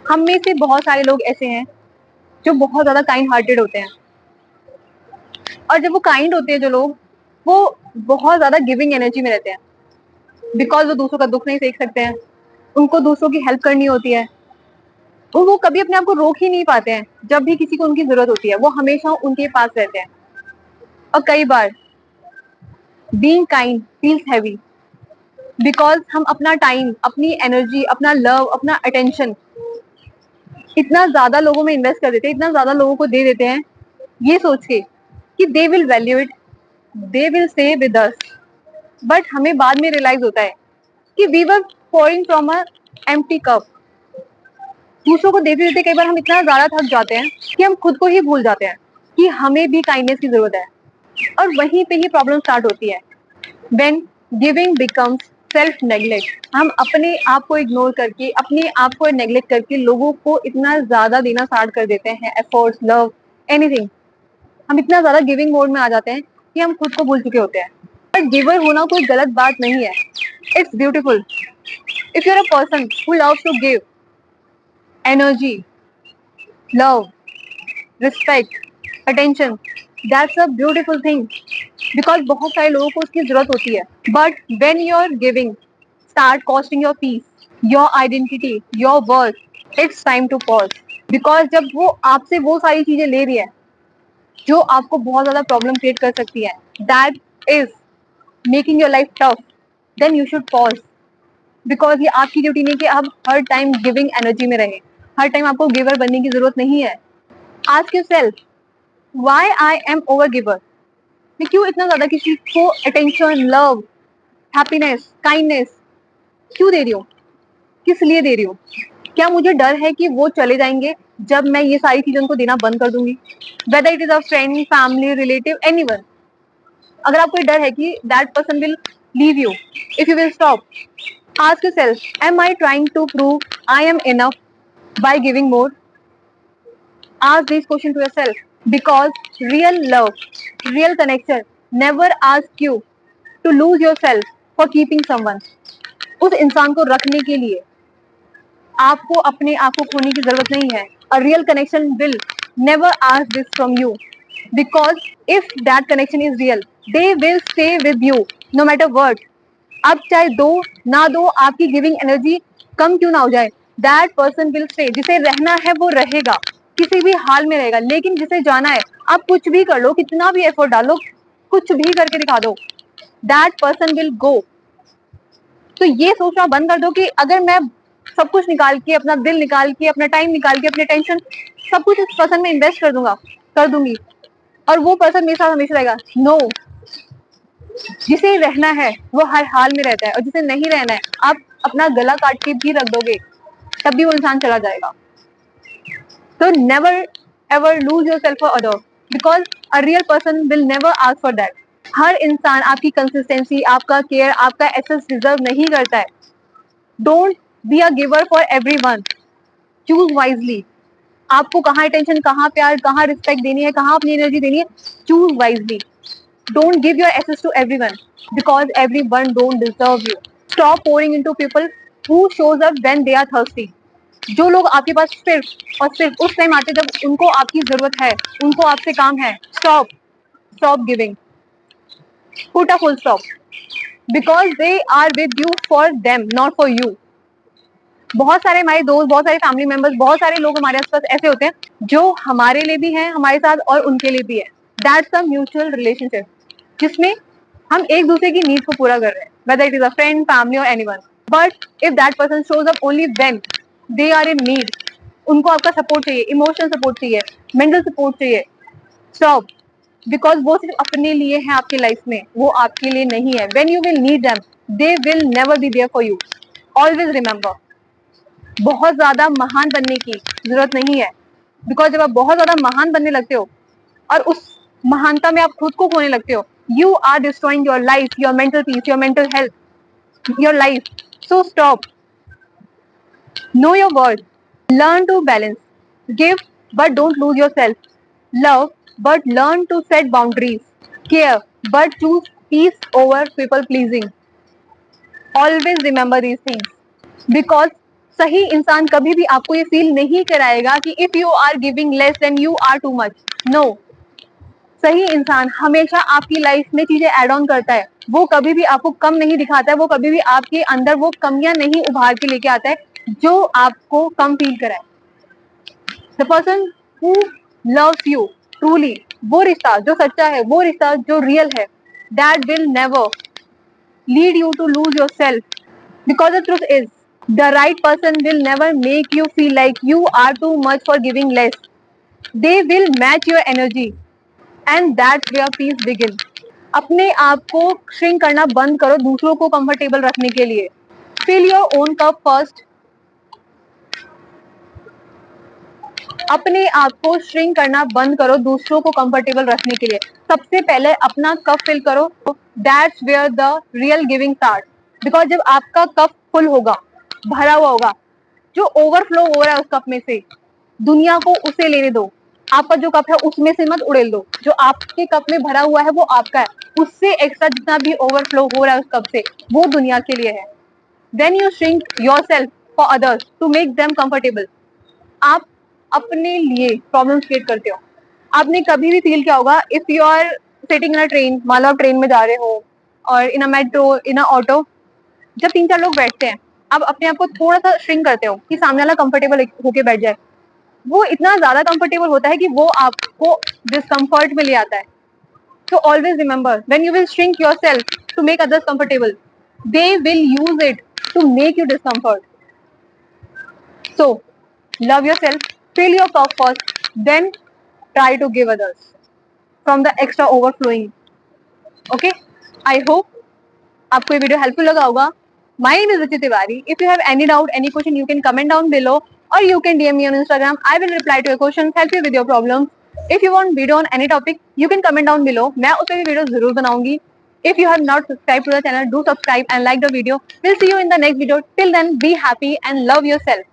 हम में से बहुत सारे लोग ऐसे हैं जो बहुत ज्यादा काइंड हार्टेड होते हैं, और जब वो काइंड होते हैं जो लोग, वो बहुत ज्यादा गिविंग एनर्जी में रहते हैं, बिकॉज वो दूसरों का दुख नहीं देख सकते हैं, उनको दूसरों की हेल्प करनी होती है, और वो कभी अपने आप को रोक ही नहीं पाते हैं। जब भी किसी को उनकी जरूरत होती है वो हमेशा उनके पास रहते हैं। और कई बार being kind feels heavy, because हम अपना टाइम, अपनी एनर्जी, अपना लव, अटना अटेंशन इतना ज्यादा लोगों में इन्वेस्ट कर देते हैं, इतना ज्यादा लोगों को दे देते हैं, ये सोच के कि they will value it, they will stay with us. But हमें बाद में रियलाइज होता है कि we were pouring from a empty cup. दूसरों को देते देते कई बार हम इतना ज्यादा थक जाते हैं कि हम खुद को ही भूल जाते हैं कि हमें भी काइंडनेस की जरूरत है। और वहीं पे ही प्रॉब्लम स्टार्ट होती है, when giving becomes self neglect. हम अपने आप को इग्नोर करके, अपने आप को नेग्लेक्ट करके लोगों को इतना ज्यादा देना स्टार्ट कर देते हैं, एफर्ट्स, लव, एनीथिंग। हम इतना ज्यादा गिविंग मोड में आ जाते हैं कि हम खुद को भूल चुके होते हैं। बट गिवर होना कोई गलत बात नहीं है, it's beautiful. If you are a person who loves to give energy, love, respect, attention, that's a beautiful thing, because बहुत सारे लोगों को उसकी जरूरत होती है। But when you are giving start costing your peace, your identity, your worth, it's time to pause. Because जब वो आपसे वो सारी चीजें ले रही है जो आपको बहुत ज्यादा प्रॉब्लम क्रिएट कर सकती है, that is making your life tough, then you should pause. Because ये आपकी ड्यूटी नहीं कि आप हर टाइम गिविंग एनर्जी में रहे, हर टाइम आपको गिवर बनने की जरूरत नहीं है। Ask yourself, why I am over giver. मैं क्यों इतना ज्यादा किसी को अटेंशन, लव, हैप्पीनेस, काइंडनेस क्यों दे रही हूँ, किस लिए दे रही हूँ? क्या मुझे डर है कि वो चले जाएंगे जब मैं ये सारी चीजें उनको देना बंद कर दूंगी, whether it is a friend, family, relative, anyone. अगर आपको डर है कि that person will leave you if you will stop, ask yourself, am I trying to prove I am enough by giving more? Ask these questions to yourself, because real love, real connection never asks you to lose yourself for keeping someone. उस इंसान को रखने के लिए आपको अपने आप को खोने की जरूरत नहीं है. A real connection will never ask this from you, because if that connection is real, they will stay with you no matter what. अब चाहे दो ना दो, आपकी गिविंग एनर्जी कम क्यों ना हो जाए, दैट पर्सन विल स्टे. जिसे रहना है वो रहेगा, किसी भी हाल में रहेगा. लेकिन जिसे जाना है, आप कुछ भी कर लो, कितना भी एफर्ट डालो, कुछ भी करके दिखा दो, दैट पर्सन विल गो. तो ये सोचना बंद कर दो कि अगर मैं सब कुछ निकाल के, अपना दिल निकाल के, अपना टाइम निकाल के, अपनी टेंशन सब कुछ इस पर्सन में इन्वेस्ट कर दूंगी, और वो पर्सन मेरे साथ हमेशा रहेगा. नो, जिसे रहना है वो हर हाल में रहता है, और जिसे नहीं रहना है आप अपना गला काट के भी रख दोगे तब भी वो इंसान चला जाएगा. तो never ever lose yourself for other, because a real person will never ask for that. हर इंसान आपकी कंसिस्टेंसी, आपका केयर, आपका एसेस डिजर्व नहीं करता है. Don't be a giver for everyone, choose wisely. आपको कहाँ अटेंशन, कहाँ प्यार, कहाँ रिस्पेक्ट देनी है, कहाँ अपनी एनर्जी देनी है, choose wisely. Don't give your access to everyone, because everyone don't deserve you. Stop pouring into people who shows up when they are thirsty. जो लोग आपके पास सिर्फ और सिर्फ उस टाइम आते जब उनको आपकी जरूरत है, उनको आपसे काम है, stop giving. Put a full stop, because they are with you for them, not for you. बहुत सारे हमारे दोस्त, बहुत सारे फैमिली मेंबर्स, बहुत सारे लोग हमारे आसपास ऐसे होते हैं जो हमारे लिए भी हैं, हमारे साथ, और उनके लिए भी है. दैट्स अ म्यूचुअल रिलेशनशिप, जिसमें हम एक दूसरे की नीड को पूरा कर रहे हैं, whether it is a friend, family or anyone. But if that person shows up only when they are in need, उनको आपका सपोर्ट चाहिए, इमोशनल सपोर्ट चाहिए, मेंटल सपोर्ट चाहिए, stop. बिकॉज वो सिर्फ अपने लिए है आपकी लाइफ में, वो आपके लिए नहीं है. When you will need them, they will never be there for you. Always remember, बहुत ज्यादा महान बनने की जरूरत नहीं है, बिकॉज जब आप बहुत ज्यादा महान बनने लगते हो और उस महानता में आप खुद को खोने लगते हो, you are destroying your life, your mental peace, your mental health, your life. So stop. Know your worth. Learn to balance. Give, but don't lose yourself. Love, but learn to set boundaries. Care, but choose peace over people pleasing. Always remember these things, because सही इंसान कभी भी आपको ये feel नहीं कराएगा कि if you are giving less than you are too much. No, सही इंसान हमेशा आपकी लाइफ में चीजें एड ऑन करता है। वो कभी भी आपको कम नहीं दिखाता है, वो कभी भी आपके अंदर वो कमियां नहीं उभार के लेके आता है जो आपको कम फील कराए। The person who loves you truly, वो रिश्ता जो सच्चा है, वो रिश्ता जो रियल है, that will never lead you to lose yourself, because the truth is the right person will never make you feel like you are too much for giving less. They will match your energy and that's where peace begins. अपने आप को shrink करना बंद करो दूसरों को comfortable रखने के लिए। Fill your own cup first. अपने आप को श्रिंक करना बंद करो दूसरों को कंफर्टेबल रखने के लिए। सबसे पहले अपना कप फिल करो, that's where the real giving start. Because जब आपका कप फुल होगा, भरा हुआ होगा, जो ओवरफ्लो हो रहा है उस कप में से, दुनिया को उसे लेने दो। आपका जो कप है उसमें से मत उड़ेल दो। जो आपके कप में भरा हुआ है वो आपका है, उससे एक्स्ट्रा जितना भी ओवरफ्लो हो रहा है उस कप से, वो दुनिया के लिए है। When you shrink yourself for others to make them comfortable, आप अपने लिए प्रॉब्लम क्रिएट करते हो। आपने कभी भी फील किया होगा, if you are sitting in a train, मान लो आप ट्रेन में जा रहे हो और इन अ मेट्रो, इन अ ऑटो, जब 3-4 लोग बैठते हैं, आप अपने आप को थोड़ा सा श्रिंक करते हो कि सामने वाला कंफर्टेबल होके बैठ जाए। वो इतना ज्यादा कंफर्टेबल होता है कि वो आपको डिस्कम्फर्ट में ले आता है। So always remember, when you will shrink yourself to make others comfortable, they will use it to make you discomfort. So love yourself, fill your cup first, then try to give others from the extra overflowing. Okay? I hope आपको ये video helpful लगा होगा। My name is Ruchi Tiwari. If you have any doubt, any question, you can comment down below or you can DM me on Instagram. I will reply to your questions, help you with your problems. If you want video on any topic, you can comment down below. मैं उस पर भी video जरूर बनाऊंगी। If you have not subscribed to the channel, do subscribe and like the video. We'll see you in the next video. Till then, be happy and love yourself.